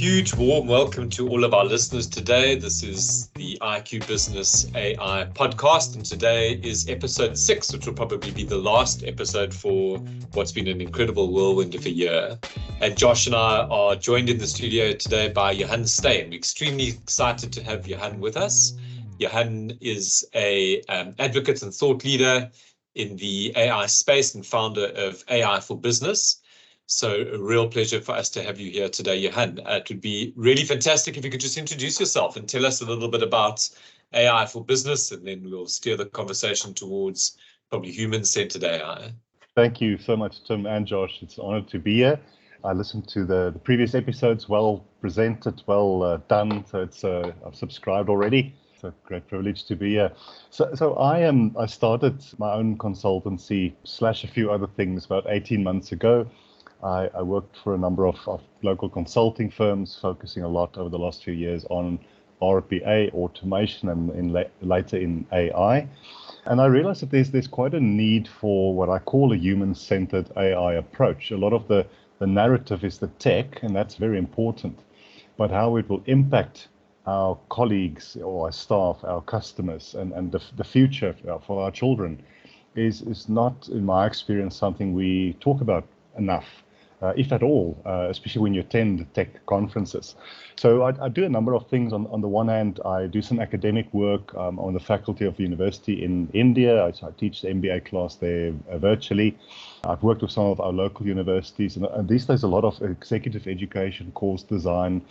huge warm welcome to all of our listeners today. This is the IQ Business AI podcast, and today is episode 6, which will probably be the last episode for what's been an incredible whirlwind of a year. And Josh and I are joined in the studio today by Johan Steyn. We're extremely excited to have Johan with us. Johan is a advocate and thought leader in the AI space and founder of AI for Business. So a real pleasure for us to have you here today, Johan. It would be really fantastic if you could just introduce yourself and tell us a little bit about AI for Business, and then we'll steer the conversation towards probably human-centered AI. Thank you so much, Tim and Josh. It's an honor to be here. I listened to the previous episodes, well presented, well done. So I've subscribed already. It's a great privilege to be here. So I started my own consultancy / a few other things about 18 months ago. I worked for a number of local consulting firms, focusing a lot over the last few years on RPA, automation, and later in AI. And I realized that there's quite a need for what I call a human-centered AI approach. A lot of the narrative is the tech, and that's very important. But how it will impact our colleagues or our staff, our customers, and the future for our children is not, in my experience, something we talk about enough. If at all, especially when you attend tech conferences. So I do a number of things. On the one hand, I do some academic work on the faculty of the university in India. I teach the MBA class there virtually. I've worked with some of our local universities, and these days a lot of executive education, course design,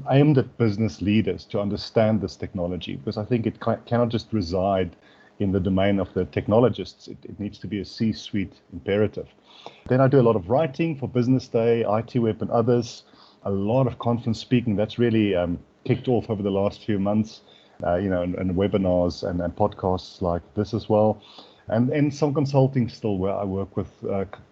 aimed at business leaders to understand this technology, because I think it cannot just reside in the domain of the technologists. It needs to be a C-suite imperative. Then I do a lot of writing for Business Day, IT Web, and others. A lot of conference speaking. That's really kicked off over the last few months, and webinars and podcasts like this as well. And some consulting still, where I work with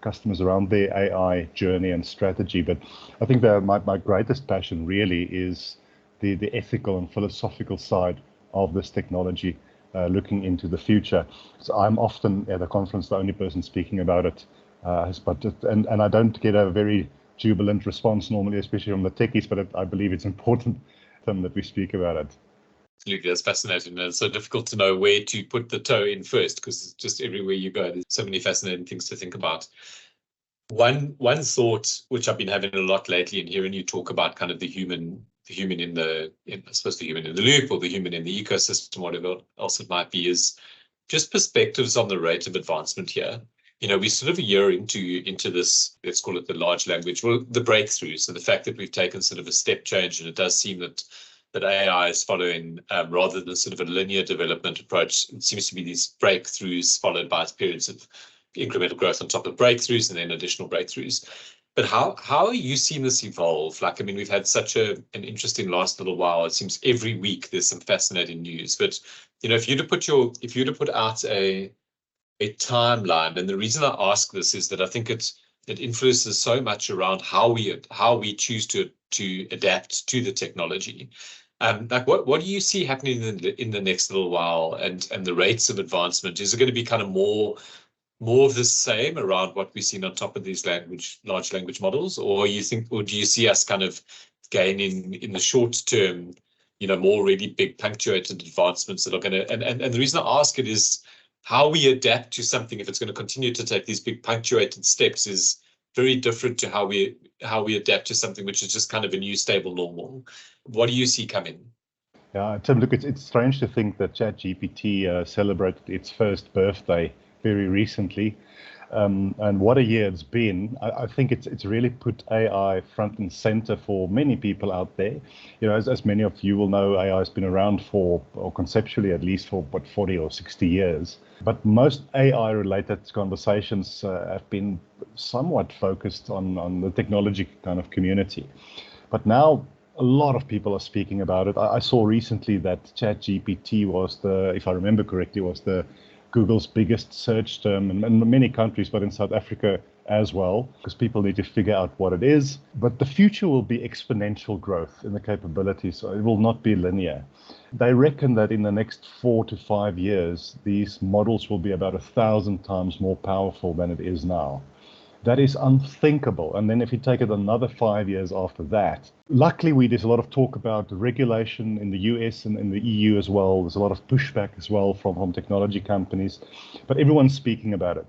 customers around their AI journey and strategy. But I think that my greatest passion really is the ethical and philosophical side of this technology, looking into the future. So I'm often at a conference the only person speaking about it. And I don't get a very jubilant response normally, especially from the techies, but I believe it's important that we speak about it. Absolutely, that's fascinating. And it's so difficult to know where to put the toe in first, because it's just everywhere you go, there's so many fascinating things to think about. One thought which I've been having a lot lately, and hearing you talk about kind of the human in the loop, or the human in the ecosystem, whatever else it might be, is just perspectives on the rate of advancement here. We're sort of a year into this, let's call it the large language, well, the breakthrough. So the fact that we've taken sort of a step change, and it does seem that AI is following, rather than sort of a linear development approach, it seems to be these breakthroughs followed by periods of incremental growth on top of breakthroughs and then additional breakthroughs. But how are you seeing this evolve? We've had such an interesting last little while. It seems every week there's some fascinating news. But if you were to put out a timeline, and the reason I ask this is that I think it influences so much around how we choose to adapt to the technology. What do you see happening in the next little while, and the rates of advancement? Is it going to be kind of more of the same around what we've seen on top of these large language models, or do you see us kind of gaining in the short term, more really big punctuated advancements that are going to, and the reason I ask it is how we adapt to something, if it's going to continue to take these big punctuated steps, is very different to how we adapt to something which is just kind of a new stable normal. What do you see coming? Yeah, Tim, look, it's strange to think that ChatGPT celebrated its first birthday very recently. And what a year it's been. I think it's really put AI front and center for many people out there. As many of you will know, AI has been around or conceptually at least for 40 or 60 years. But most AI-related conversations have been somewhat focused on the technology kind of community. But now a lot of people are speaking about it. I saw recently that ChatGPT was if I remember correctly, was the Google's biggest search term in many countries, but in South Africa as well, because people need to figure out what it is. But the future will be exponential growth in the capabilities, so it will not be linear. They reckon that in the next 4 to 5 years, these models will be about 1,000 times more powerful than it is now. That is unthinkable. And then if you take it another 5 years after that, luckily there's a lot of talk about regulation in the US and in the EU as well. There's a lot of pushback as well from technology companies, but everyone's speaking about it.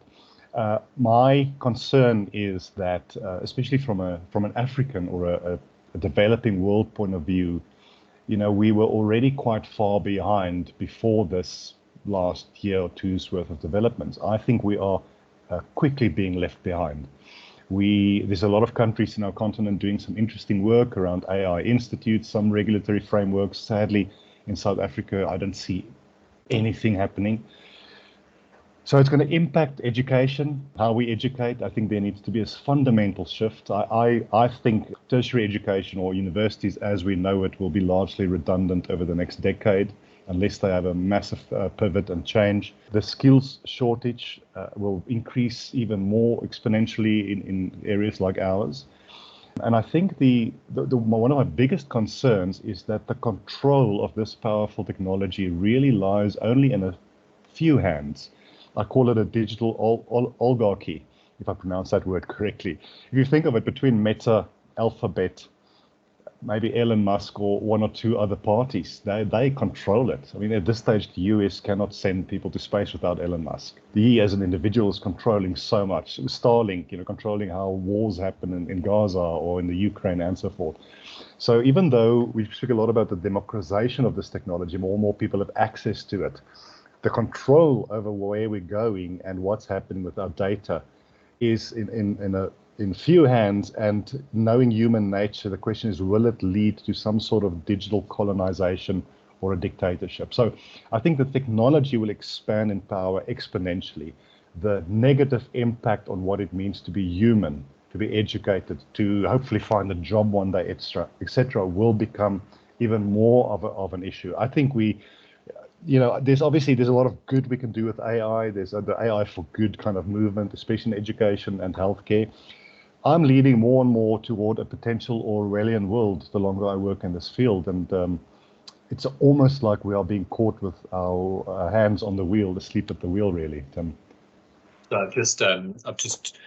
My concern is that, especially from an African or a developing world point of view, we were already quite far behind before this last year or two's worth of developments. I think we are quickly being left behind. There's a lot of countries in our continent doing some interesting work around AI institutes, some regulatory frameworks. Sadly, in South Africa, I don't see anything happening. So it's going to impact education, how we educate. I think there needs to be a fundamental shift. I think tertiary education or universities as we know it will be largely redundant over the next decade, unless they have a massive pivot and change. The skills shortage will increase even more exponentially in areas like ours. And I think one of my biggest concerns is that the control of this powerful technology really lies only in a few hands. I call it a digital oligarchy, if I pronounce that word correctly. If you think of it, between Meta, Alphabet, maybe Elon Musk or one or two other parties, they control it. I mean, at this stage, the US cannot send people to space without Elon Musk. He, as an individual, is controlling so much. Starlink, controlling how wars happen in Gaza or in the Ukraine and so forth. So even though we speak a lot about the democratization of this technology, more and more people have access to it, the control over where we're going and what's happening with our data is in few hands. And knowing human nature, the question is, will it lead to some sort of digital colonization or a dictatorship? So I think the technology will expand in power exponentially. The negative impact on what it means to be human, to be educated, to hopefully find a job one day, etc., will become even more of an issue. I think there's a lot of good we can do with AI. There's the AI for good kind of movement, especially in education and healthcare. I'm leaning more and more toward a potential Orwellian world the longer I work in this field. And it's almost like we are being caught with our hands on the wheel, asleep at the wheel, really. So I've just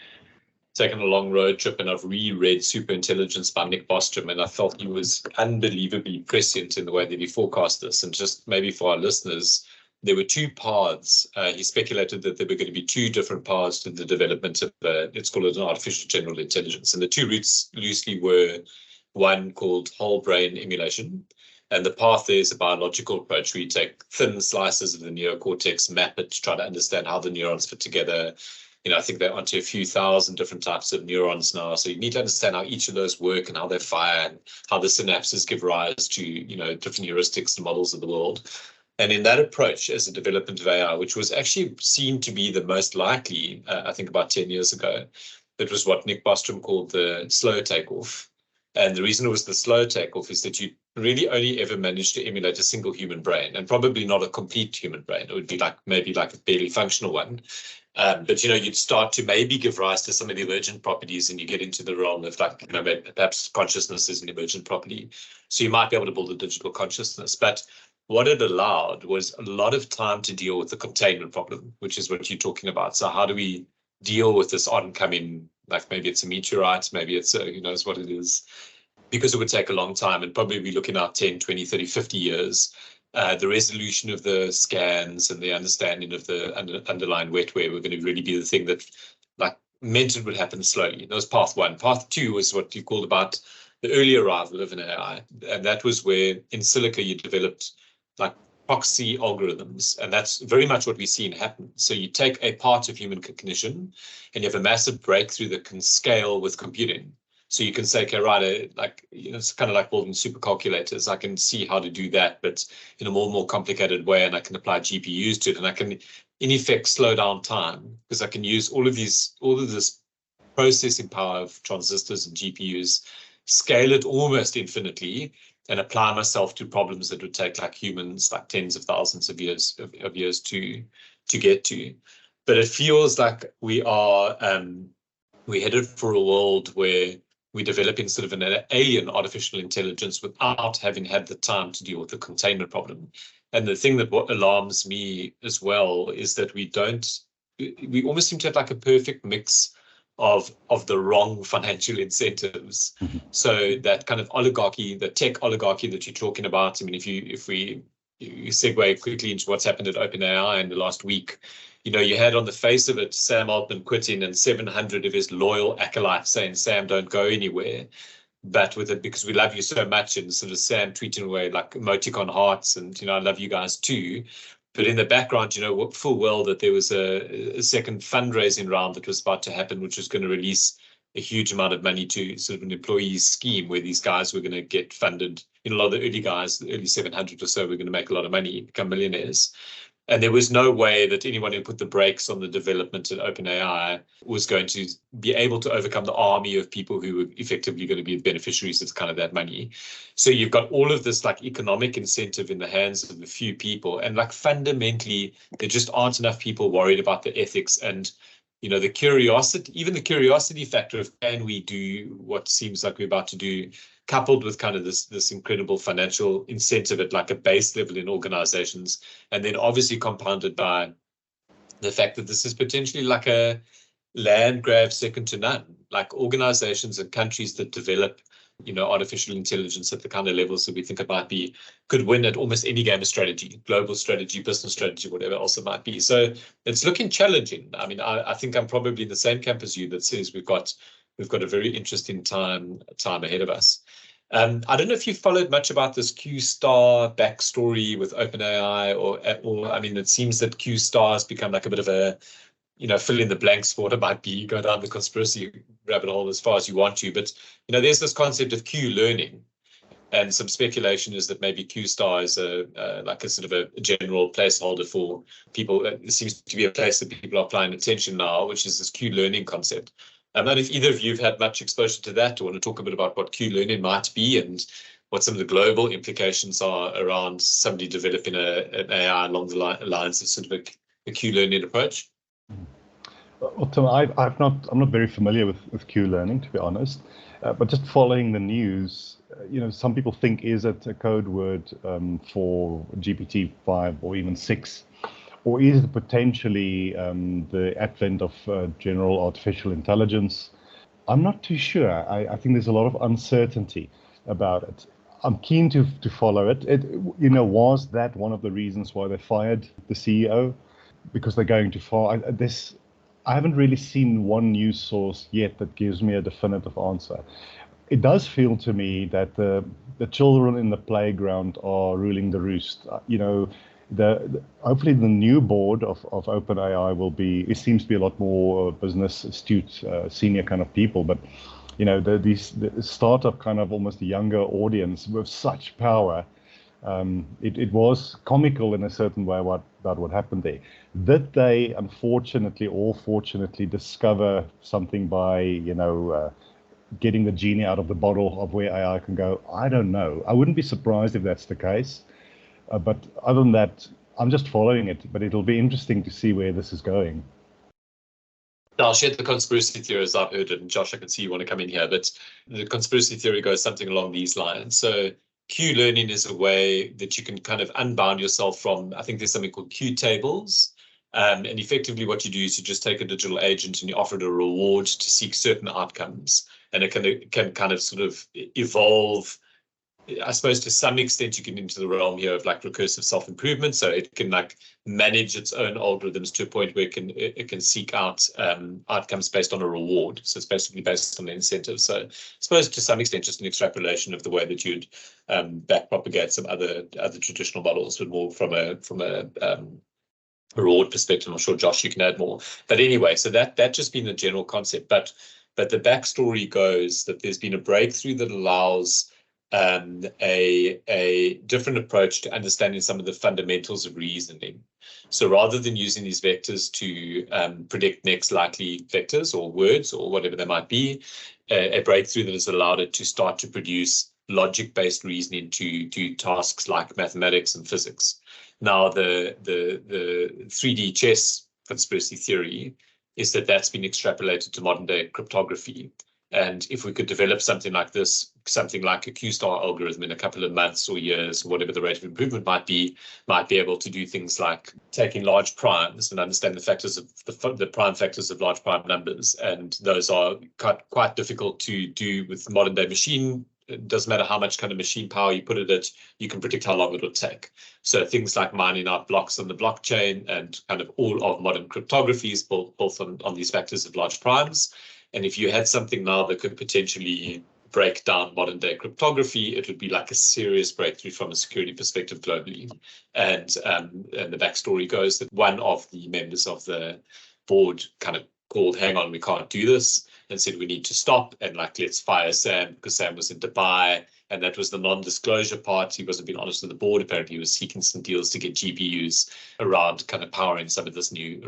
taken a long road trip and I've reread Superintelligence by Nick Bostrom, and I felt he was unbelievably prescient in the way that he forecast this. And just maybe for our listeners, there were two paths. He speculated that there were going to be two different paths to the development of, let's call it an artificial general intelligence. And the two routes loosely were one called whole brain emulation. And the path there is a biological approach where you take thin slices of the neocortex, map it to try to understand how the neurons fit together. I think they're onto a few thousand different types of neurons now. So you need to understand how each of those work and how they fire and how the synapses give rise to, different heuristics and models of the world. And in that approach, as a development of AI, which was actually seen to be the most likely, I think about 10 years ago, it was what Nick Bostrom called the slow takeoff. And the reason it was the slow takeoff is that you really only ever managed to emulate a single human brain, and probably not a complete human brain. It would be maybe a barely functional one. But you'd start to maybe give rise to some of the emergent properties, and you get into the realm of perhaps consciousness is an emergent property. So you might be able to build a digital consciousness. But what it allowed was a lot of time to deal with the containment problem, which is what you're talking about. So how do we deal with this oncoming, maybe it's a meteorite, maybe it's who knows what it is, because it would take a long time and probably be looking out 10, 20, 30, 50 years. The resolution of the scans and the understanding of the underlying wetware were going to really be the thing that meant it would happen slowly. That was path one. Path two was what you called about the early arrival of an AI. And that was where in silico you developed proxy algorithms. And that's very much what we've seen happen. So you take a part of human cognition and you have a massive breakthrough that can scale with computing. So you can say, okay, right, it's kind of like building supercalculators. I can see how to do that, but in a more complicated way, and I can apply GPUs to it, and I can, in effect, slow down time because I can use all of this processing power of transistors and GPUs, scale it almost infinitely, and apply myself to problems that would take humans tens of thousands of years to get to. But it feels like we're headed for a world where we're developing sort of an alien artificial intelligence without having had the time to deal with the containment problem. And the thing that what alarms me as well is that we almost seem to have a perfect mix of the wrong financial incentives. So that kind of oligarchy, the tech oligarchy that you're talking about, I mean, if you segue quickly into what's happened at OpenAI in the last week, you had on the face of it Sam Altman quitting and 700 of his loyal acolytes saying, Sam, don't go anywhere. But with it, because we love you so much, and sort of Sam tweeting away like emoticon hearts and, I love you guys too. But in the background, full well that there was a second fundraising round that was about to happen, which was going to release a huge amount of money to sort of an employee scheme where these guys were going to get funded. A lot of the early guys, the early 700 or so, were going to make a lot of money, become millionaires. And there was no way that anyone who put the brakes on the development at OpenAI was going to be able to overcome the army of people who were effectively going to be beneficiaries of kind of that money. So you've got all of this like economic incentive in the hands of a few people. And like fundamentally, there just aren't enough people worried about the ethics and, the curiosity, even the curiosity factor of can we do what seems like we're about to do, coupled with kind of this incredible financial incentive at like a base level in organizations, and then obviously compounded by the fact that this is potentially like a land grab second to none. Like organizations and countries that develop, artificial intelligence at the kind of levels that we think it might be, could win at almost any game of strategy, global strategy, business strategy, whatever else it might be. So it's looking challenging. I mean, I think I'm probably in the same camp as you that says we've got a very interesting time ahead of us. I don't know if you followed much about this Q-Star backstory with OpenAI, or I mean, it seems that Q-Star has become like a bit of a, fill in the blanks for what it might be, go down the conspiracy rabbit hole as far as you want to. But, there's this concept of Q learning, and some speculation is that maybe Q-Star is like a sort of a general placeholder for people. It seems to be a place that people are applying attention now, which is this Q learning concept. And if either of you have had much exposure to that, or want to talk a bit about what Q learning might be and what some of the global implications are around somebody developing an AI along the lines of sort of a Q learning approach. Well, Tim, I'm not very familiar with Q learning, to be honest. But just following the news, some people think, is it a code word for GPT-5 or even 6? Or is it potentially the advent of general artificial intelligence? I'm not too sure. I think there's a lot of uncertainty about it. I'm keen to follow it. Was that one of the reasons why they fired the CEO? Because they're going too far? I haven't really seen one news source yet that gives me a definitive answer. It does feel to me that the children in the playground are ruling the roost. Hopefully the new board of OpenAI it seems to be a lot more business astute, senior kind of people, but the startup kind of almost a younger audience with such power. It was comical in a certain way what happened there. Did they unfortunately or fortunately discover something by getting the genie out of the bottle of where AI can go? I don't know. I wouldn't be surprised if that's the case. But other than that, I'm just following it. But it'll be interesting to see where this is going. I'll share the conspiracy theories I've heard, and Josh, I can see you want to come in here, but the conspiracy theory goes something along these lines. So Q learning is a way that you can kind of unbound yourself from, I think there's something called Q tables. And effectively what you do is you just take a digital agent and you offer it a reward to seek certain outcomes. And it can kind of sort of evolve. I suppose to some extent you get into the realm here of like recursive self-improvement. So it can like manage its own algorithms to a point where it can seek out outcomes based on a reward. So it's basically based on the incentive. So I suppose to some extent just an extrapolation of the way that you'd back propagate some other traditional models, but more from a reward perspective. I'm sure Josh, you can add more. But anyway, so that just been the general concept. But the backstory goes that there's been a breakthrough that allows a different approach to understanding some of the fundamentals of reasoning. So rather than using these vectors to predict next likely vectors or words or whatever they might be, a breakthrough that has allowed it to start to produce logic-based reasoning to tasks like mathematics and physics. Now, the 3D chess conspiracy theory is that that's been extrapolated to modern-day cryptography. And if we could develop something like this something like a Q-star algorithm in a couple of months or years, whatever the rate of improvement might be able to do things like taking large primes and understand the factors of the prime factors of large prime numbers. And those are quite difficult to do with modern day machine. It doesn't matter how much kind of machine power you put at it, you can predict how long it will take. So things like mining out blocks on the blockchain and kind of all of modern cryptography is built on these factors of large primes. And if you had something now that could potentially break down modern day cryptography, it would be like a serious breakthrough from a security perspective globally. And the backstory goes that one of the members of the board kind of called, hang on, we can't do this, and said we need to stop, and like, let's fire Sam, because Sam was in Dubai, and that was the non-disclosure part. He wasn't being honest with the board. Apparently he was seeking some deals to get GPUs around kind of powering some of this new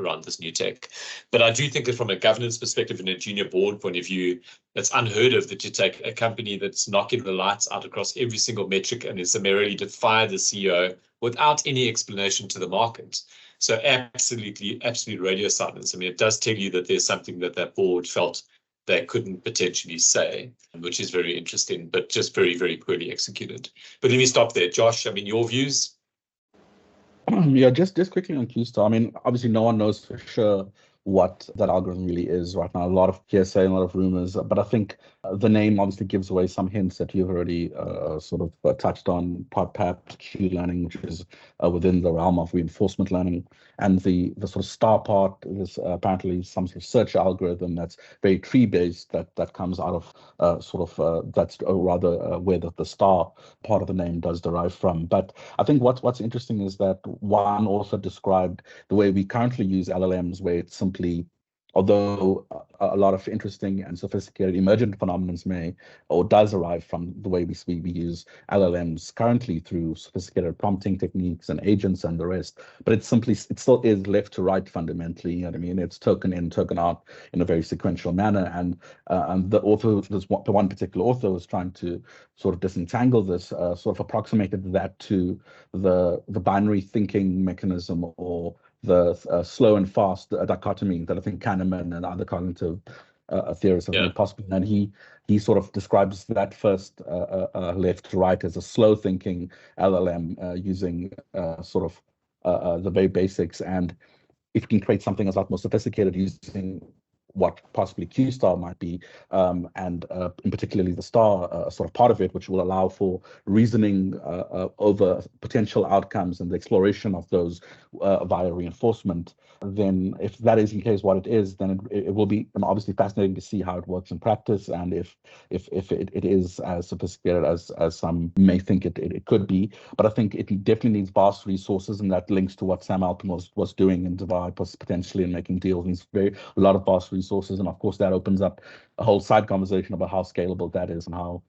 tech. But I do think that from a governance perspective and a junior board point of view, it's unheard of that you take a company that's knocking the lights out across every single metric and is summarily to fire the CEO without any explanation to the market. So absolute radio silence. I mean, it does tell you that there's something that board felt they couldn't potentially say, which is very interesting, but just very, very poorly executed. But let me stop there. Josh, I mean, your views? Yeah, just quickly on Q-star. I mean, obviously no one knows for sure what that algorithm really is right now. A lot of hearsay, a lot of rumors, but I think the name obviously gives away some hints that you've already sort of touched on, perhaps Q-learning, which is within the realm of reinforcement learning. And the sort of star part is apparently some sort of search algorithm that's very tree-based that comes out of that's rather where the star part of the name does derive from. But I think what's interesting is that one author described the way we currently use LLMs, where it's simply, although a lot of interesting and sophisticated emergent phenomena does arrive from the way we use LLMs currently through sophisticated prompting techniques and agents and the rest, but it still is left to right fundamentally. You know what I mean? It's token in, token out in a very sequential manner. And the author, the one particular author, was trying to sort of disentangle this, sort of approximated that to the binary thinking mechanism, or the slow and fast dichotomy that I think Kahneman and other cognitive theorists have made possible. And he sort of describes that first left to right as a slow thinking LLM using sort of the very basics. And if you can create something that's a lot more sophisticated using what possibly Q-star might be, and in particularly the star sort of part of it, which will allow for reasoning over potential outcomes and the exploration of those via reinforcement, then if that is in case what it is, then it will be obviously fascinating to see how it works in practice, and if it is as sophisticated as some may think it could be. But I think it definitely needs vast resources, and that links to what Sam Altman was doing in Dubai, potentially in making deals. Needs a lot of vast resources, and of course that opens up a whole side conversation about how scalable that is and how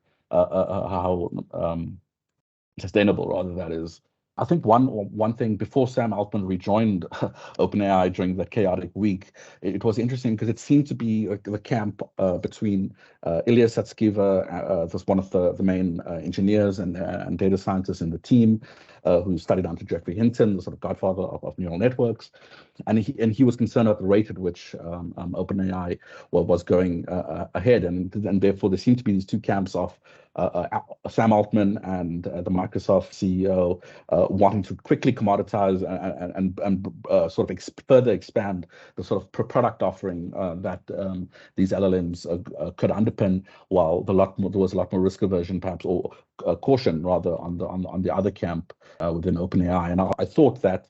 sustainable rather that is. I think one thing, before Sam Altman rejoined OpenAI during the chaotic week, it was interesting because it seemed to be the camp between Ilya Sutskever, that's one of the main engineers and data scientists in the team, who studied under Jeffrey Hinton, the sort of godfather of neural networks, and he was concerned about the rate at which OpenAI was going ahead, and therefore there seemed to be these two camps of Sam Altman and the Microsoft CEO wanting to quickly commoditize and sort of further expand the sort of product offering that these LLMs could underpin, while there was a lot more risk aversion, perhaps, or caution rather, on the other camp within OpenAI. And I thought that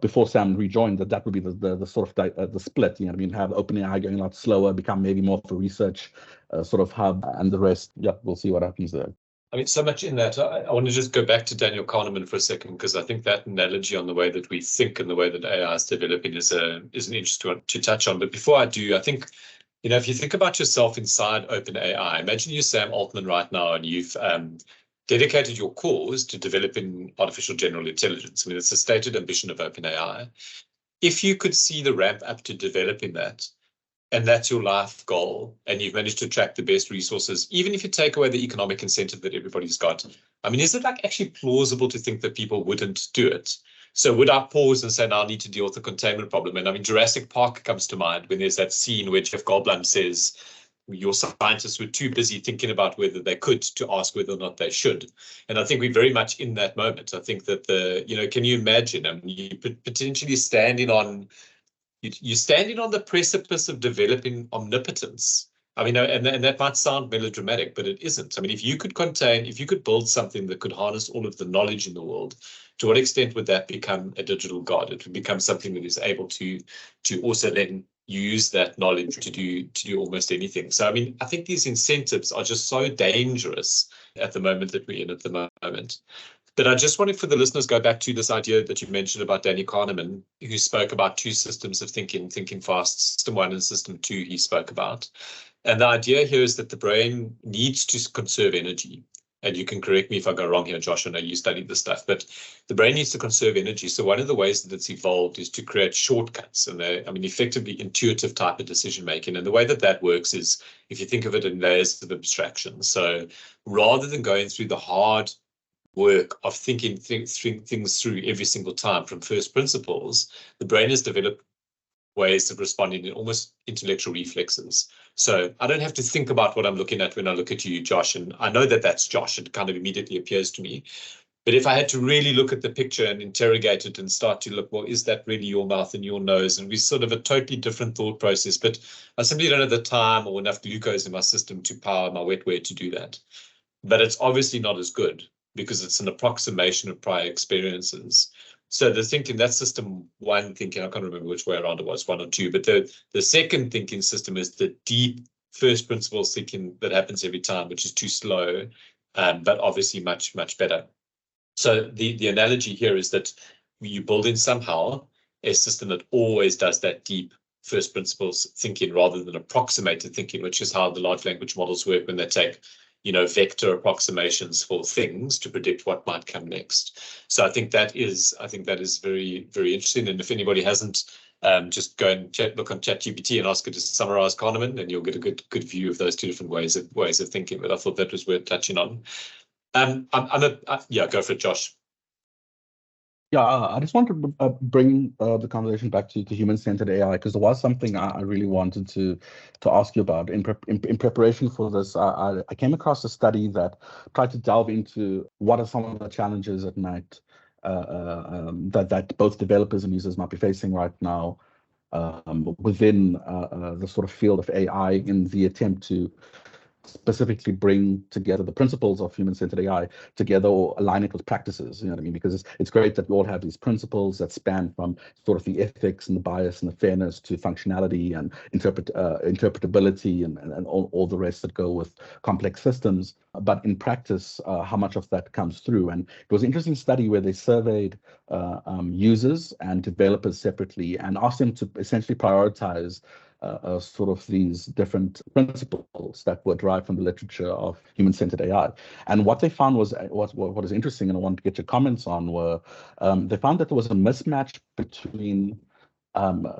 before Sam rejoined, that would be the sort of the split. You know what I mean? Have OpenAI going a lot slower, become maybe more of a research sort of hub, and the rest. Yeah, we'll see what happens there. I mean, so much in that. I want to just go back to Daniel Kahneman for a second, because I think that analogy on the way that we think and the way that AI is developing is an interesting one to touch on. But before I do, I think, you know, if you think about yourself inside OpenAI, imagine you're Sam Altman right now, and you've dedicated your cause to developing artificial general intelligence. I mean, it's a stated ambition of OpenAI. If you could see the ramp up to developing that, and that's your life goal, and you've managed to attract the best resources, even if you take away the economic incentive that everybody's got, I mean, is it like actually plausible to think that people wouldn't do it? So would I pause and say, now I need to deal with the containment problem? And I mean, Jurassic Park comes to mind when there's that scene where Jeff Goldblum says, your scientists were too busy thinking about whether they could to ask whether or not they should. And I think we're very much in that moment. I think that can you imagine? I mean, you potentially standing on the precipice of developing omnipotence. I mean, and that might sound melodramatic, but it isn't. I mean, if you could build something that could harness all of the knowledge in the world, to what extent would that become a digital god? It would become something that is able to also then use that knowledge to do almost anything. So, I mean, I think these incentives are just so dangerous at the moment that we're in at the moment. But I just wanted for the listeners go back to this idea that you mentioned about Danny Kahneman, who spoke about two systems of thinking fast, system 1 and system 2 he spoke about. And the idea here is that the brain needs to conserve energy. And you can correct me if I go wrong here, Josh, I know you studied this stuff, but the brain needs to conserve energy. So one of the ways that it's evolved is to create shortcuts and effectively intuitive type of decision making. And the way that works is if you think of it in layers of abstraction. So rather than going through the hard work of thinking things through every single time from first principles, the brain has developed ways of responding in almost intellectual reflexes. So I don't have to think about what I'm looking at when I look at you, Josh, and I know that that's Josh. It kind of immediately appears to me. But if I had to really look at the picture and interrogate it and start to look, well, is that really your mouth and your nose? And we sort of a totally different thought process, but I simply don't have the time or enough glucose in my system to power my wetware to do that. But it's obviously not as good because it's an approximation of prior experiences. So the thinking, that system 1 thinking, I can't remember which way around it was, 1 or 2, but the second thinking system is the deep first principles thinking that happens every time, which is too slow, but obviously much, much better. So the analogy here is that you build in somehow a system that always does that deep first principles thinking rather than approximated thinking, which is how the large language models work when they take vector approximations for things to predict what might come next. So I think that is very, very interesting. And if anybody hasn't, just go and look on ChatGPT and ask it to summarize Kahneman, and you'll get a good view of those two different ways of thinking. But I thought that was worth touching on. Go for it, Josh. Yeah, I just want to bring the conversation back to human-centered AI, because there was something I really wanted to ask you about. In preparation for this, I came across a study that tried to delve into what are some of the challenges at night that both developers and users might be facing right now within the sort of field of AI in the attempt to specifically bring together the principles of human-centered AI together or align it with practices, you know what I mean? Because it's great that we all have these principles that span from sort of the ethics and the bias and the fairness to functionality and interpretability and all the rest that go with complex systems. But in practice, how much of that comes through? And it was an interesting study where they surveyed users and developers separately and asked them to essentially prioritize sort of these different principles that were derived from the literature of human-centered AI. And what they found was, what is interesting, and I want to get your comments on, were they found that there was a mismatch between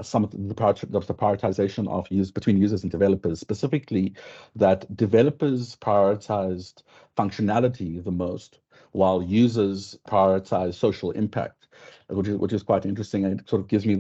some of the prioritization of between users and developers, specifically that developers prioritized functionality the most, while users prioritize social impact, which is quite interesting. And it sort of gives me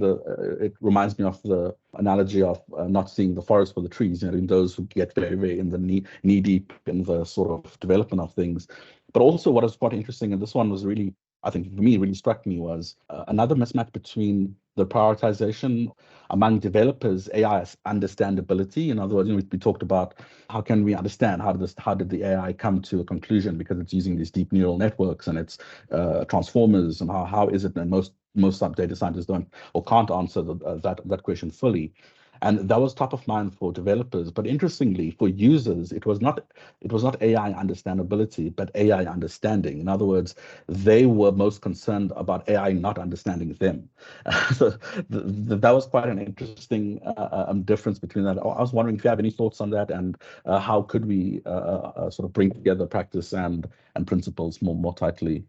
it reminds me of the analogy of not seeing the forest for the trees, in those who get very, very in the knee deep in the sort of development of things. But also what is quite interesting, and this one was really, I think for me, really struck me, was another mismatch between the prioritization among developers, AI's understandability. In other words, we talked about how can we understand how did the AI come to a conclusion, because it's using these deep neural networks and it's transformers, and how is it that most data scientists don't or can't answer that question fully. And that was top of mind for developers. But interestingly, for users, it was not AI understandability, but AI understanding. In other words, they were most concerned about AI not understanding them. So that was quite an interesting difference between that. I was wondering if you have any thoughts on that, and how could we sort of bring together practice and principles more tightly.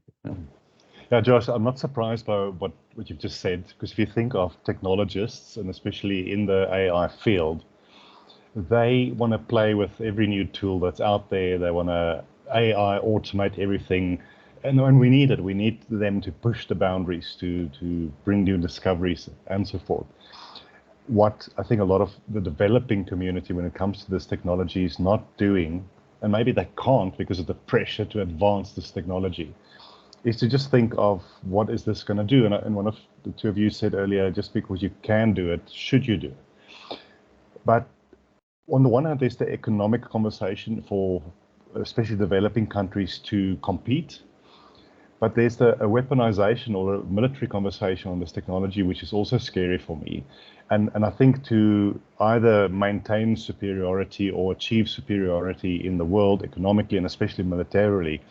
Yeah, Josh, I'm not surprised by what you've just said, because if you think of technologists, and especially in the AI field, they want to play with every new tool that's out there. They want to AI automate everything. And we need it. We need them to push the boundaries, to bring new discoveries and so forth. what I think a lot of the developing community when it comes to this technology is not doing, and maybe they can't because of the pressure to advance this technology, is to just think of what is this going to do. And one of the two of you said earlier, just because you can do it, should you do it? But on the one hand, there's the economic conversation for especially developing countries to compete. But there's a weaponization or a military conversation on this technology, which is also scary for me. And I think to either maintain superiority or achieve superiority in the world economically and especially militarily,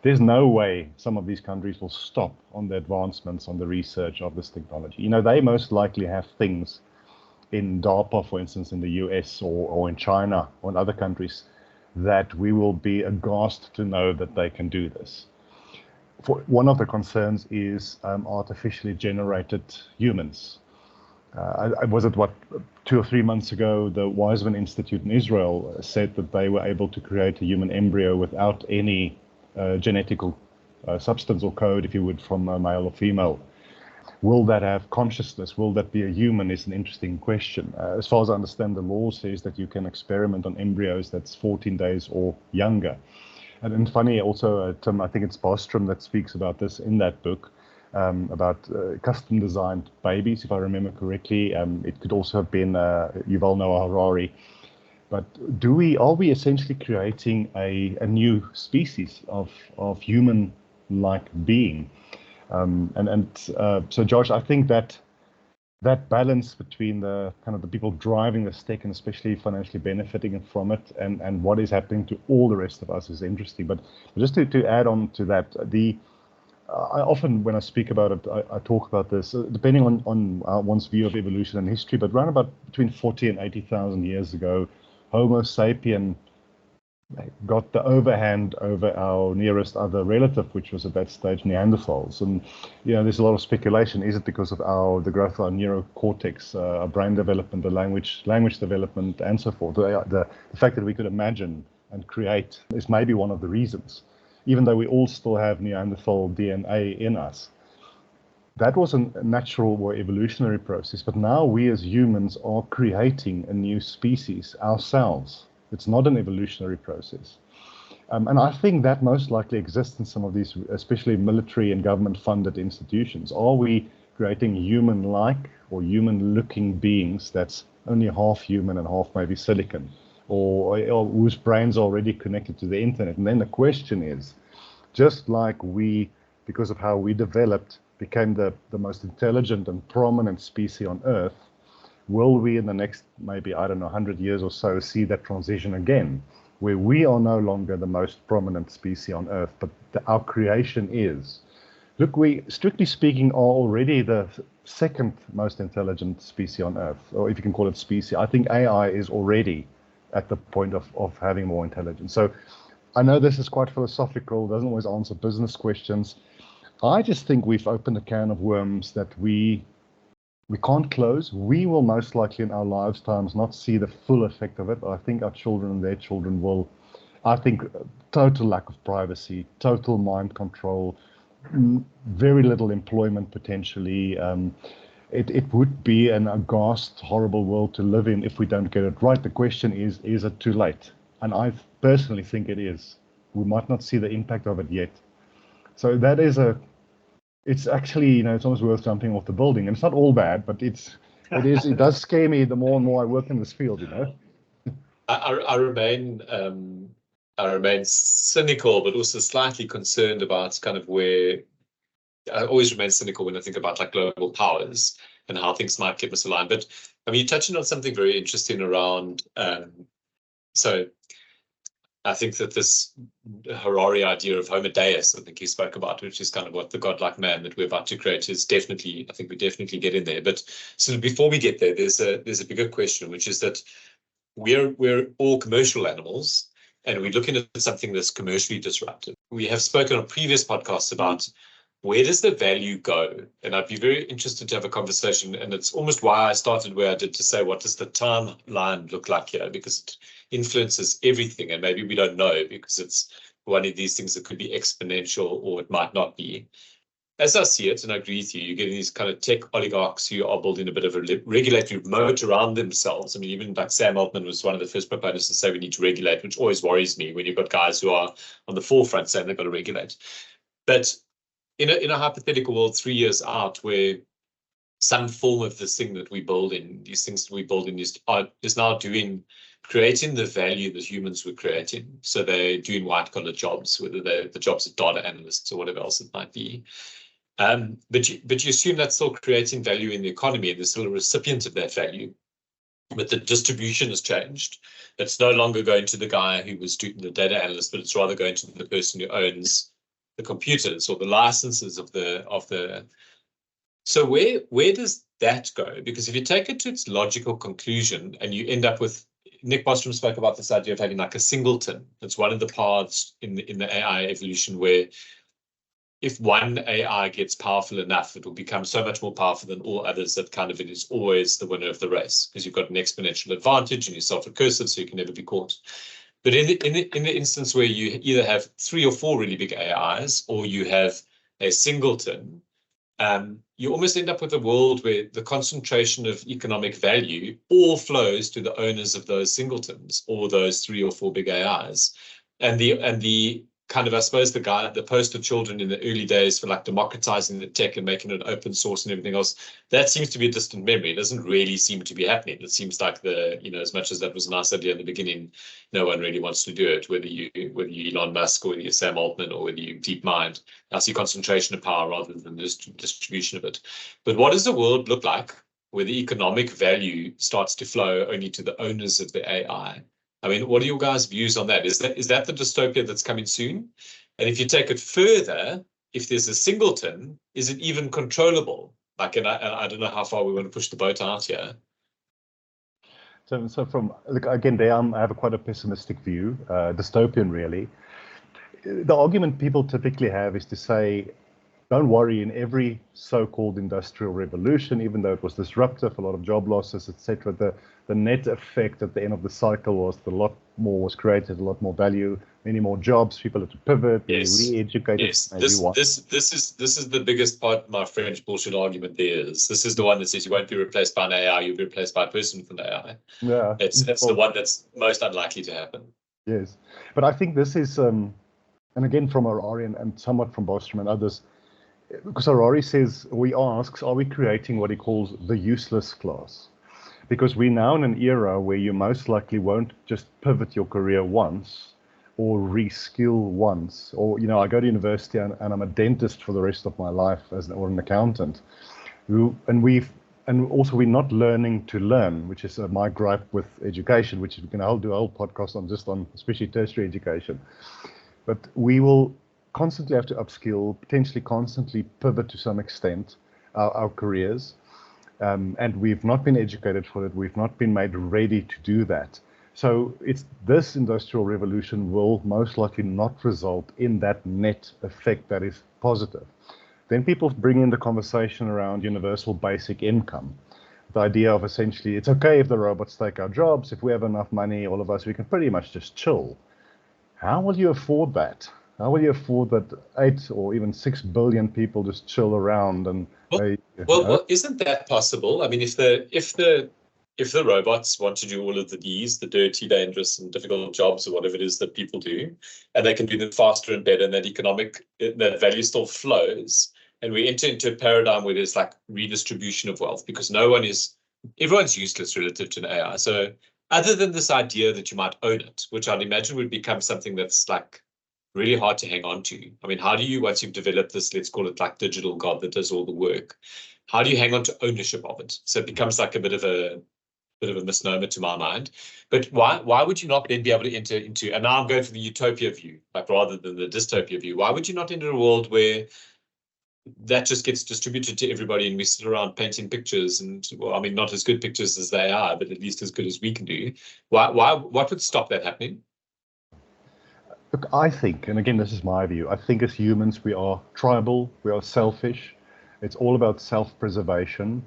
there's no way some of these countries will stop on the advancements on the research of this technology. You know, they most likely have things in DARPA, for instance, in the US or in China or in other countries that we will be aghast to know that they can do this. One of the concerns is artificially generated humans. Was it 2 or 3 months ago, the Weizmann Institute in Israel said that they were able to create a human embryo without any genetical substance or code, if you would, from a male or female. Will that have consciousness? Will that be a human is an interesting question. As far as I understand, the law says that you can experiment on embryos that's 14 days or younger. And funny also, Tim, I think it's Bostrom that speaks about this in that book, about custom designed babies, if I remember correctly. It could also have been Yuval Noah Harari. But are we essentially creating a new species of human-like being? So Josh, I think that balance between the kind of the people driving this tech and especially financially benefiting from it and what is happening to all the rest of us is interesting. But just to add on to that, I often, when I speak about it, I talk about this, depending on one's view of evolution and history, but around about between 40 and 80,000 years ago, Homo sapien got the overhand over our nearest other relative, which was at that stage Neanderthals. And there's a lot of speculation. Is it because of the growth of our neurocortex, our brain development, the language development, and so forth? The fact that we could imagine and create is maybe one of the reasons, even though we all still have Neanderthal DNA in us. That was a natural or evolutionary process, but now we as humans are creating a new species ourselves. It's not an evolutionary process. And I think that most likely exists in some of these, especially military and government-funded institutions. Are we creating human-like or human-looking beings that's only half human and half maybe silicon, or whose brains are already connected to the internet? And then the question is, just like we, because of how we developed, became the most intelligent and prominent species on Earth, will we in the next, maybe, 100 years or so, see that transition again, where we are no longer the most prominent species on Earth, but our creation is? Look, we, strictly speaking, are already the second most intelligent species on Earth, or if you can call it species. I think AI is already at the point of having more intelligence. So I know this is quite philosophical, doesn't always answer business questions. I just think we've opened a can of worms that we can't close. We will most likely in our lifetimes not see the full effect of it. I think our children and their children will. I think total lack of privacy, total mind control, very little employment potentially. It would be an aghast, horrible world to live in if we don't get it right. The question is it too late? And I personally think it is. We might not see the impact of it yet. So that is it's actually, it's almost worth jumping off the building. And it's not all bad, but it does scare me the more and more I work in this field, I remain cynical, but also slightly concerned about kind of where I always remain cynical when I think about like global powers and how things might get misaligned. But I mean, you're touching on something very interesting around, so I think that this Harari idea of Homo Deus, I think he spoke about, which is kind of what the godlike man that we're about to create is definitely, I think we definitely get in there. But so before we get there, there's a bigger question, which is that we're all commercial animals, and we're looking at something that's commercially disruptive. We have spoken on previous podcasts about where does the value go? And I'd be very interested to have a conversation, and it's almost why I started where I did, to say, what does the timeline look like here? Because it influences everything, and maybe we don't know because it's one of these things that could be exponential or it might not be. as I see it, and I agree with you, you're getting these kind of tech oligarchs who are building a bit of a regulatory moat around themselves. I mean, even like Sam Altman was one of the first proponents to say we need to regulate, which always worries me when you've got guys who are on the forefront saying they've got to regulate. But in a hypothetical world, 3 years out, where some form of this thing that we build in, these things that we build in is now creating the value that humans were creating. So they're doing white collar jobs, whether they're the jobs of data analysts or whatever else it might be. But you assume that's still creating value in the economy, and there's still a recipient of that value. But the distribution has changed. It's no longer going to the guy who was doing the data analyst, but it's rather going to the person who owns the computers or the licenses of the. So where does that go? Because if you take it to its logical conclusion and you end up with, Nick Bostrom spoke about this idea of having like a singleton. It's one of the paths in the AI evolution where if one AI gets powerful enough, it will become so much more powerful than all others that kind of it is always the winner of the race, because you've got an exponential advantage and you're self-recursive, so you can never be caught. But in the instance where you either have 3 or 4 really big AIs, or you have a singleton, you almost end up with a world where the concentration of economic value all flows to the owners of those singletons or those 3 or 4 big AIs. And the kind of, I suppose, the poster children in the early days for like democratizing the tech and making it open source and everything else, that seems to be a distant memory. It doesn't really seem to be happening. It seems like as much as that was a nice idea in the beginning, no one really wants to do it, whether you Elon Musk or whether you Sam Altman or whether you DeepMind. I see concentration of power rather than the distribution of it. But what does the world look like where the economic value starts to flow only to the owners of the AI? I mean, what are your guys' views on that? Is that the dystopia that's coming soon? And if you take it further, if there's a singleton, is it even controllable? Like, and I don't know how far we want to push the boat out here. So from, look, again, there I have quite a pessimistic view, dystopian really. The argument people typically have is to say, don't worry, in every so-called industrial revolution, even though it was disruptive, a lot of job losses, etc., the net effect at the end of the cycle was that a lot more was created, a lot more value, many more jobs, people had to pivot, re-educate. Yes, this is the biggest part, my French bullshit argument there is. This is the one that says you won't be replaced by an AI, you'll be replaced by a person with an AI. Yeah. That's the one that's most unlikely to happen. Yes, but I think this is, and again from Harari and somewhat from Bostrom and others, because Harari says, he asks, are we creating what he calls the useless class? Because we're now in an era where you most likely won't just pivot your career once or reskill once, or, I go to university and I'm a dentist for the rest of my life or an accountant. And also we're not learning to learn, which is my gripe with education, which we can do a whole podcast on especially tertiary education. But we will constantly have to upskill, potentially constantly pivot to some extent our careers. And we've not been educated for it. We've not been made ready to do that. So this industrial revolution will most likely not result in that net effect that is positive. Then people bring in the conversation around universal basic income. The idea of essentially, it's okay if the robots take our jobs. If we have enough money, all of us, we can pretty much just chill. How will you afford that? How will you afford that 8 or even 6 billion people just chill around and well, isn't that possible? I mean, if the robots want to do all of the dirty, dangerous, and difficult jobs or whatever it is that people do, and they can do them faster and better, and that value still flows, and we enter into a paradigm where there's like redistribution of wealth, because everyone's useless relative to an AI. So other than this idea that you might own it, which I'd imagine would become something that's like really hard to hang on to. I mean, how do you, once you've developed this, let's call it like digital god that does all the work, how do you hang on to ownership of it? So it becomes like a bit of a misnomer to my mind. But why would you not then be able to enter into, and now I'm going for the utopia view, like rather than the dystopia view, why would you not enter a world where that just gets distributed to everybody and we sit around painting pictures and, well, I mean, not as good pictures as they are, but at least as good as we can do? What would stop that happening? Look, I think, and again, this is my view, I think as humans, we are tribal, we are selfish. It's all about self-preservation.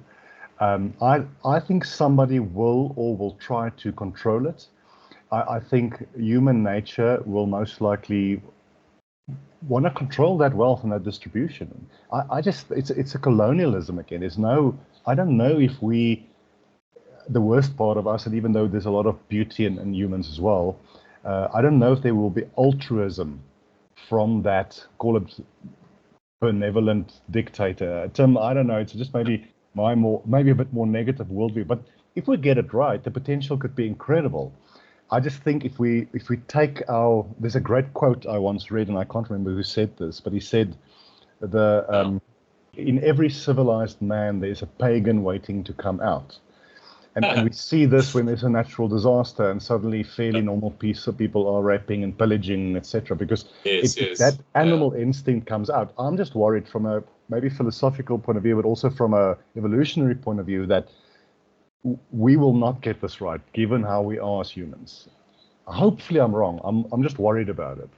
I think somebody will try to control it. I think human nature will most likely want to control that wealth and that distribution. I just, it's a colonialism again. I don't know if the worst part of us, and even though there's a lot of beauty in humans as well, I don't know if there will be altruism from that, call it benevolent dictator. Tim, I don't know, it's just maybe maybe a bit more negative worldview, but if we get it right, the potential could be incredible. I just think if we take there's a great quote I once read, and I can't remember who said this, but he said, in every civilized man, there's a pagan waiting to come out. And we see this when there's a natural disaster and suddenly fairly normal people are raping and pillaging, etc. Because that animal instinct comes out. I'm just worried from a maybe philosophical point of view, but also from a evolutionary point of view, that we will not get this right, given how we are as humans. Hopefully I'm wrong. I'm just worried about it.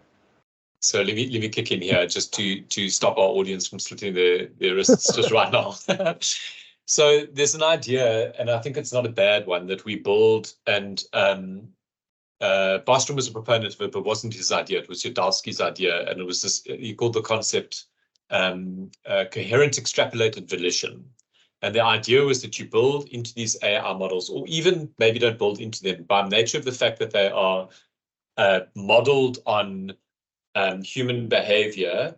So let me kick in here just to stop our audience from slitting their wrists just right now. So there's an idea, and I think it's not a bad one, that we build, and Bostrom was a proponent of it, but wasn't his idea. It was Yudowski's idea, and it was this, he called the concept coherent extrapolated volition. And the idea was that you build into these AI models, or even maybe don't build into them, by nature of the fact that they are modeled on human behavior,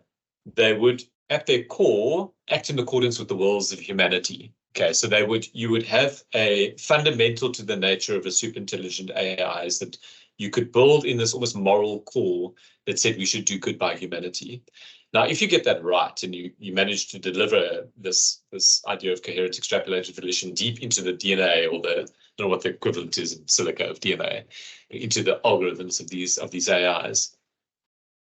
they would, at their core, act in accordance with the wills of humanity. Okay, so you would have a fundamental to the nature of a super intelligent AI is that you could build in this almost moral core that said we should do good by humanity. Now, if you get that right and you manage to deliver this idea of coherent extrapolated volition deep into the DNA, or I don't know what the equivalent is in silica of DNA, into the algorithms of these AIs,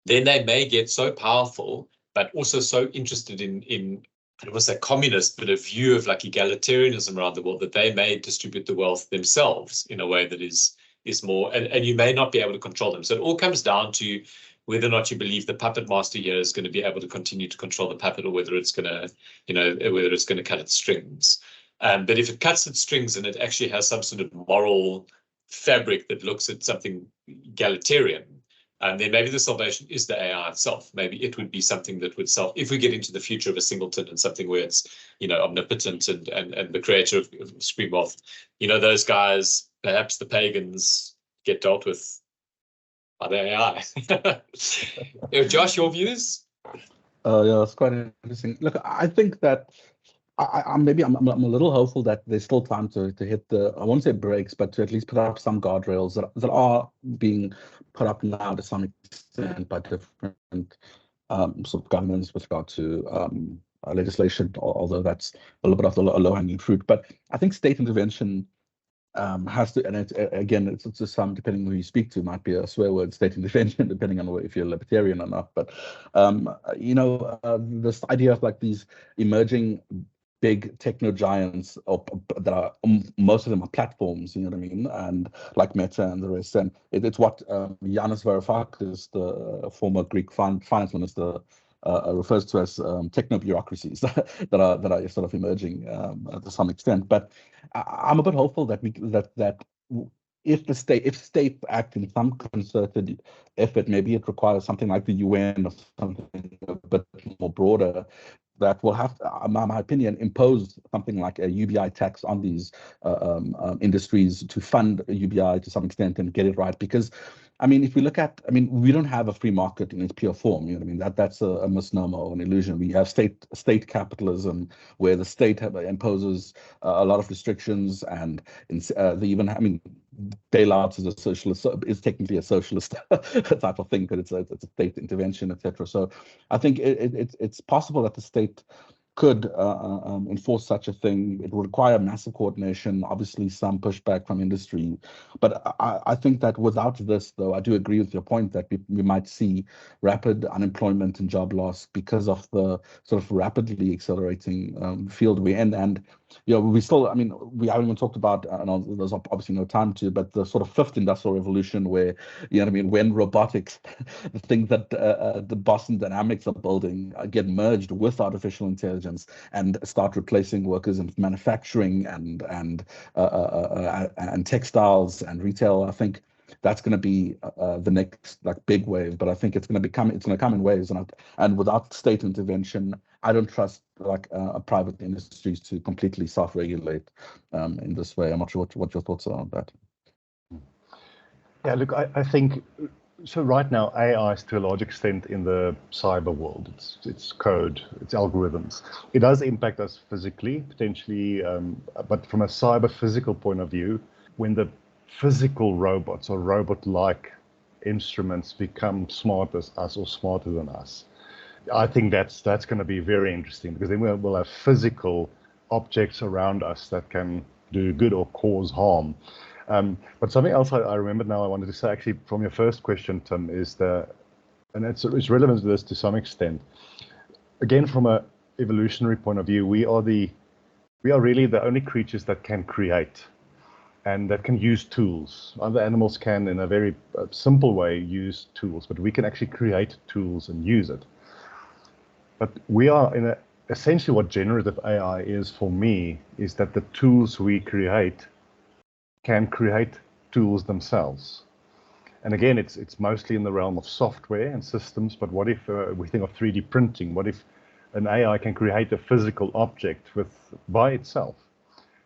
then they may get so powerful, but also so interested in I don't want to say communist, but a view of like egalitarianism around the world, that they may distribute the wealth themselves in a way that is more, and you may not be able to control them. So it all comes down to whether or not you believe the puppet master here is going to be able to continue to control the puppet, or whether it's going to, cut its strings. But if it cuts its strings and it actually has some sort of moral fabric that looks at something egalitarian, then maybe the salvation is the AI itself. Maybe it would be something that would if we get into the future of a singleton and something where it's, omnipotent and the creator of supreme wealth, those guys, perhaps the pagans, get dealt with by the AI. Josh, your views? Yeah, it's quite interesting. Look, I think that I'm a little hopeful that there's still time to hit I won't say brakes, but to at least put up some guardrails that are being put up now to some extent by different sort of governments with regard to legislation, although that's a little bit of the low-hanging fruit. But I think state intervention has to, and it's to some, depending on who you speak to, might be a swear word, state intervention, depending on if you're libertarian or not. But this idea of like these emerging big techno giants that are, most of them are platforms, you know what I mean, and like Meta and the rest. And it's what Yanis Varoufakis, the former Greek finance minister, refers to as techno bureaucracies that are sort of emerging to some extent. But I'm a bit hopeful that if states act in some concerted effort, maybe it requires something like the UN or something a bit more broader, that will have to, in my opinion, impose something like a UBI tax on these industries to fund a UBI to some extent and get it right. Because, I mean, if we look at, we don't have a free market in its pure form. You know what I mean? That's a misnomer or an illusion. We have state capitalism, where the state imposes a lot of restrictions, and they even, bailouts is technically a socialist type of thing, but it's a state intervention, etc. So I think it's possible that the state could enforce such a thing. It would require massive coordination, obviously some pushback from industry. But I think that without this, though, I do agree with your point that we might see rapid unemployment and job loss because of the sort of rapidly accelerating field we're in. And we still, we haven't even talked about, there's obviously no time to, but the sort of fifth industrial revolution where, when robotics, the things that the Boston Dynamics are building get merged with artificial intelligence and start replacing workers in manufacturing and textiles and retail. I think that's going to be the next like big wave. But I think it's going to come in waves, and without state intervention, I don't trust like private industries to completely self-regulate in this way. I'm not sure what your thoughts are on that. Yeah, look, I think so. Right now, AI is to a large extent in the cyber world. It's code, it's algorithms. It does impact us physically, potentially, but from a cyber physical point of view, when the physical robots or robot-like instruments become smart as us or smarter than us, I think that's going to be very interesting, because then we'll have physical objects around us that can do good or cause harm. But something else I remember now I wanted to say, actually, from your first question, Tim, is and it's relevant to this to some extent. Again, from a evolutionary point of view, we are really the only creatures that can create and that can use tools. Other animals can, in a very simple way, use tools, but we can actually create tools and use it. But we are essentially what generative AI is for me, is that the tools we create can create tools themselves. And again, it's mostly in the realm of software and systems, but what if we think of 3D printing? What if an AI can create a physical object by itself?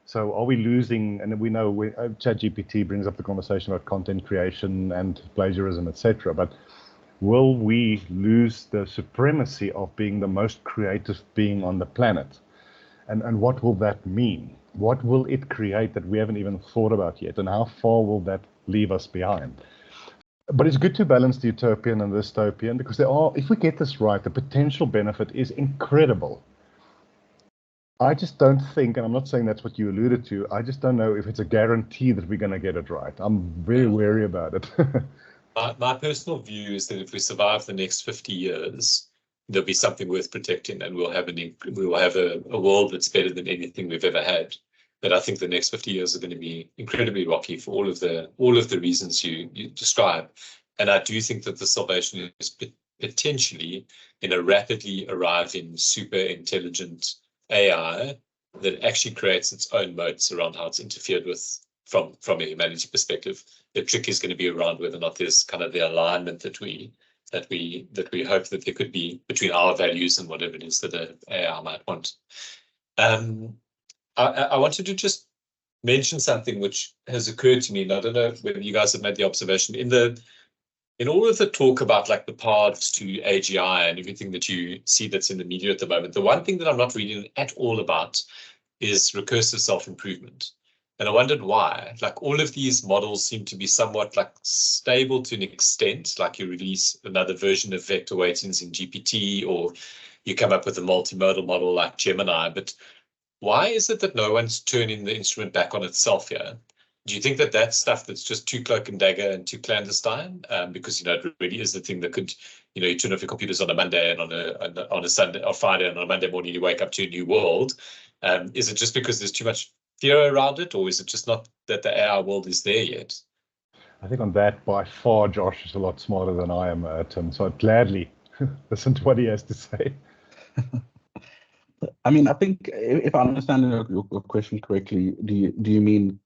So are we losing, and we know ChatGPT brings up the conversation about content creation and plagiarism, etc., but will we lose the supremacy of being the most creative being on the planet? And what will that mean? What will it create that we haven't even thought about yet? And how far will that leave us behind? But it's good to balance the utopian and the dystopian, because if we get this right, the potential benefit is incredible. I just don't think, and I'm not saying that's what you alluded to, I just don't know if it's a guarantee that we're going to get it right. I'm very wary about it. My personal view is that if we survive the next 50 years, there'll be something worth protecting, and we'll have a world that's better than anything we've ever had. But I think the next 50 years are going to be incredibly rocky for all of the reasons you describe. And I do think that the salvation is potentially in a rapidly arriving super intelligent AI that actually creates its own moats around how it's interfered with from a humanity perspective. The trick is going to be around whether or not there's kind of the alignment that we hope that there could be between our values and whatever it is that an AI might want. I wanted to just mention something which has occurred to me, and I don't know whether you guys have made the observation in all of the talk about like the paths to AGI and everything that you see that's in the media at the moment. The one thing that I'm not reading at all about is recursive self-improvement. And I wondered why. Like, all of these models seem to be somewhat like stable to an extent, like you release another version of vector weightings in GPT, or you come up with a multimodal model like Gemini. But why is it that no one's turning the instrument back on itself here? Do you think that that's stuff that's just too cloak and dagger and too clandestine? Because, it really is the thing that could, you turn off your computers on a Monday, and on a Sunday or Friday, and on a Monday morning you wake up to a new world. Is it just because there's too much fear around it, or is it just not that the AI world is there yet? I think on that, by far, Josh is a lot smarter than I am, Tim. So I'd gladly listen to what he has to say. I mean, I think if I understand your question correctly, do you mean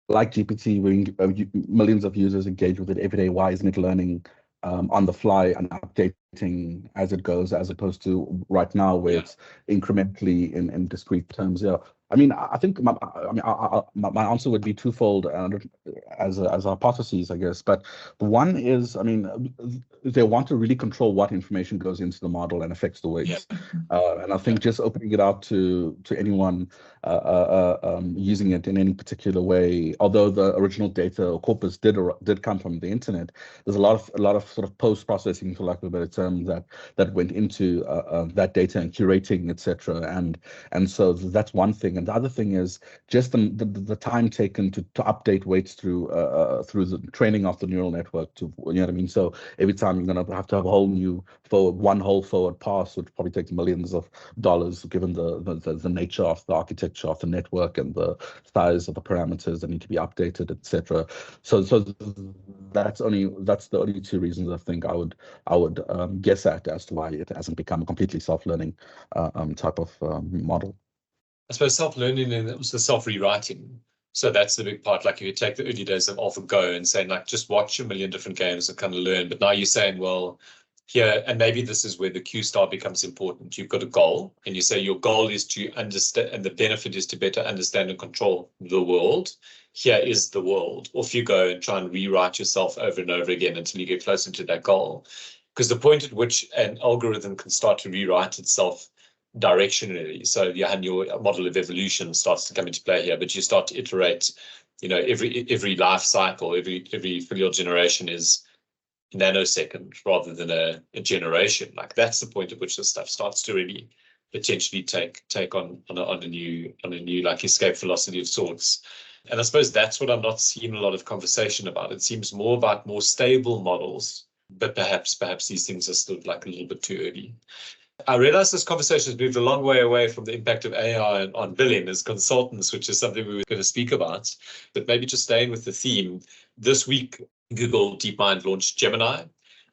like GPT, where millions of users engage with it every day? Why isn't it learning on the fly and updating as it goes, as opposed to right now where it's incrementally in discrete terms? Yeah. I mean, I think my answer would be twofold as hypotheses, I guess. But one is, I mean, they want to really control what information goes into the model and affects the weights. And I think just opening it out to anyone using it in any particular way, although the original data or corpus did come from the internet, there's a lot of sort of post processing, for lack of a better term, that went into that data and curating, etc. And so that's one thing. And the other thing is just the time taken to update weights through the training of the neural network. You know what I mean? So every time you're going to have a whole new one whole forward pass, which probably takes millions of dollars, given the nature of the architecture of the network and the size of the parameters that need to be updated, etc. So that's the only two reasons I think I would guess at as to why it hasn't become a completely self-learning type of model. I suppose self-learning and also self-rewriting. So that's the big part. Like if you take the early days of AlphaGo and saying like, just watch a million different games and kind of learn. But now you're saying, well, here, and maybe this is where the Q star becomes important. You've got a goal and you say your goal is to understand, and the benefit is to better understand and control the world. Here is the world. Off you go and try and rewrite yourself over and over again until you get closer to that goal. Because the point at which an algorithm can start to rewrite itself directionally, so your model of evolution starts to come into play here, but you start to iterate, every life cycle, every filial generation is nanosecond rather than a generation. Like that's the point at which this stuff starts to really potentially take on a new like escape velocity of sorts. And I suppose that's what I'm not seeing a lot of conversation about. It seems more about more stable models, but perhaps these things are still like a little bit too early. I realize this conversation has moved a long way away from the impact of AI on billing as consultants, which is something we were going to speak about. But maybe just staying with the theme, this week, Google DeepMind launched Gemini.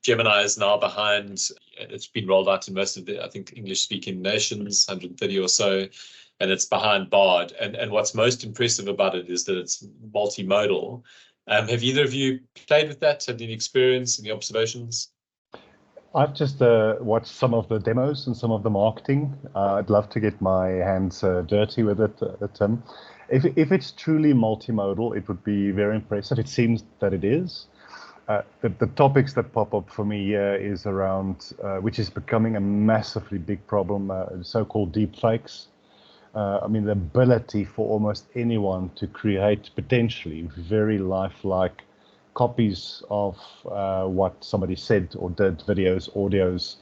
Gemini is now behind, it's been rolled out in most of the, I think, English-speaking nations, 130 or so, and it's behind Bard. And what's most impressive about it is that it's multimodal. Have either of you played with that? Had any experience, any observations? I've just watched some of the demos and some of the marketing. I'd love to get my hands dirty with it, Tim. If it's truly multimodal, it would be very impressive. It seems that it is. The topics that pop up for me here is around, which is becoming a massively big problem, so-called deepfakes. The ability for almost anyone to create potentially very lifelike copies of what somebody said or did, videos, audios.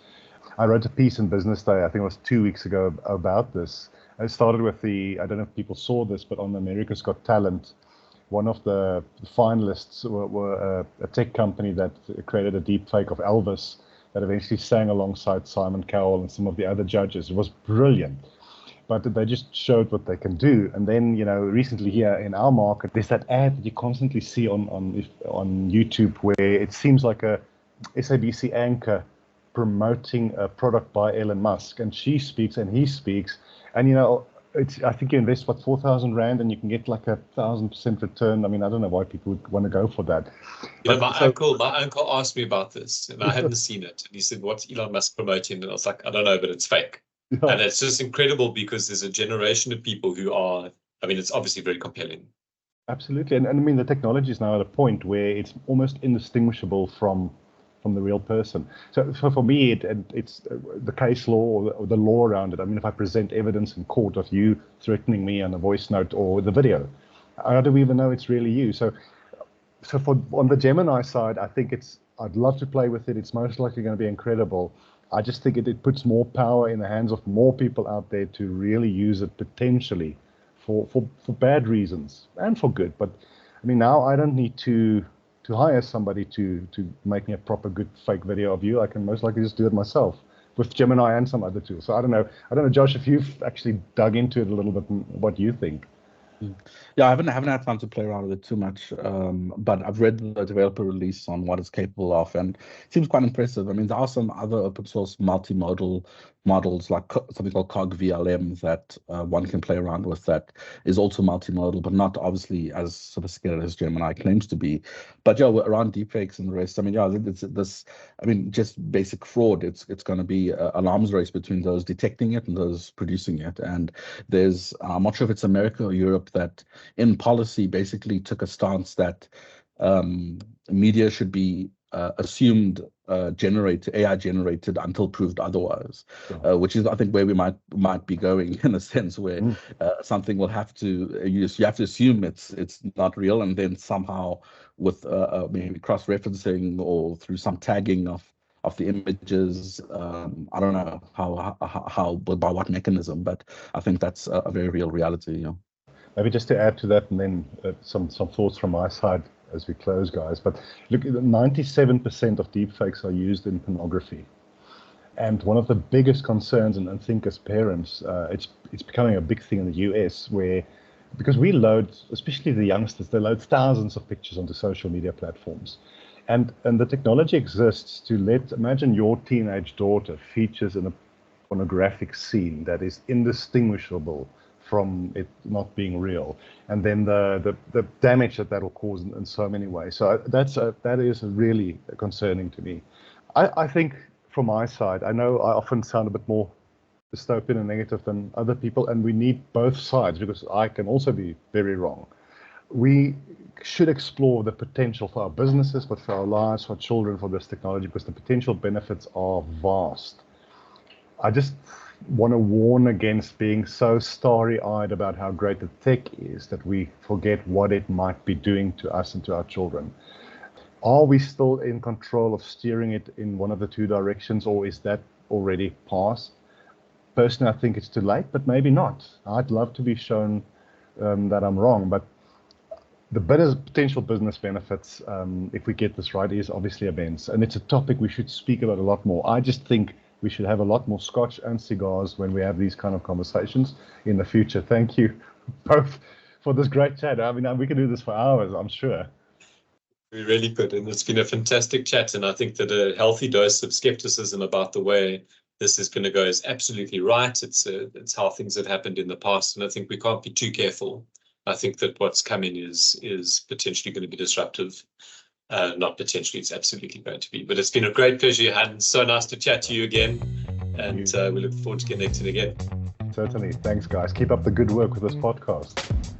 I wrote a piece in Business Day, I think it was 2 weeks ago, about this. I started with I don't know if people saw this, but on America's Got Talent, one of the finalists were a tech company that created a deep fake of Elvis that eventually sang alongside Simon Cowell and some of the other judges. It was brilliant. But they just showed what they can do. And then, recently here in our market, there's that ad that you constantly see on YouTube where it seems like a SABC anchor promoting a product by Elon Musk. And she speaks and he speaks. And, I think you invest, 4,000 Rand and you can get like 1,000% return. I don't know why people would want to go for that. My uncle asked me about this and I hadn't seen it. And he said, what's Elon Musk promoting? And I was like, I don't know, but it's fake. Yeah. And it's just incredible because there's a generation of people who are, it's obviously very compelling. Absolutely. And the technology is now at a point where it's almost indistinguishable from the real person. So for me, it's the case law or the law around it. If I present evidence in court of you threatening me on a voice note or the video, how do we even know it's really you? So on the Gemini side, I think I'd love to play with it. It's most likely going to be incredible. I just think it puts more power in the hands of more people out there to really use it potentially for bad reasons and for good. But now I don't need to hire somebody to make me a proper good fake video of you. I can most likely just do it myself with Gemini and some other tools. So I don't know, Josh, if you've actually dug into it a little bit, what you think. Yeah, I haven't had time to play around with it too much, but I've read the developer release on what it's capable of, and it seems quite impressive. There are some other open source multimodal models, like something called CogVLM, that one can play around with, that is also multimodal, but not obviously as sophisticated as Gemini claims to be. But yeah, around deepfakes and the rest, it's this. Just basic fraud. It's going to be an arms race between those detecting it and those producing it. And there's, I'm not sure if it's America or Europe, that in policy basically took a stance that media should be assumed AI generated until proved otherwise, which is, I think, where we might be going, in a sense, where something will have to, you have to assume it's not real, and then somehow with maybe cross-referencing or through some tagging of the images, I don't know how by what mechanism, but I think that's a very real reality. Maybe just to add to that, and then some thoughts from my side as we close, guys. But look, 97% of deepfakes are used in pornography. And one of the biggest concerns, and I think as parents, it's becoming a big thing in the US, because we load, especially the youngsters, they load thousands of pictures onto social media platforms. And the technology exists to imagine your teenage daughter features in a pornographic scene that is indistinguishable from it not being real, and then the damage that will cause in so many ways. So that is really concerning to me. I think from my side, I know I often sound a bit more dystopian and negative than other people, and we need both sides because I can also be very wrong. We should explore the potential for our businesses, but for our lives, for our children, for this technology, because the potential benefits are vast. I just want to warn against being so starry-eyed about how great the tech is that we forget what it might be doing to us and to our children. Are we still in control of steering it in one of the two directions, or is that already past? Personally, I think it's too late, but maybe not. I'd love to be shown that I'm wrong, but the potential business benefits, if we get this right, is obviously immense. And it's a topic we should speak about a lot more. I just think we should have a lot more scotch and cigars when we have these kind of conversations in the future. Thank you both for this great chat. I mean, we can do this for hours, I'm sure. We really could, and it's been a fantastic chat. And I think that a healthy dose of skepticism about the way this is going to go is absolutely right. It's how things have happened in the past, and I think we can't be too careful. I think that what's coming is potentially going to be disruptive. Not potentially, it's absolutely going to be. But it's been a great pleasure, Johan. So nice to chat to you again, and we look forward to connecting again. Certainly. Thanks, guys. Keep up the good work with this podcast.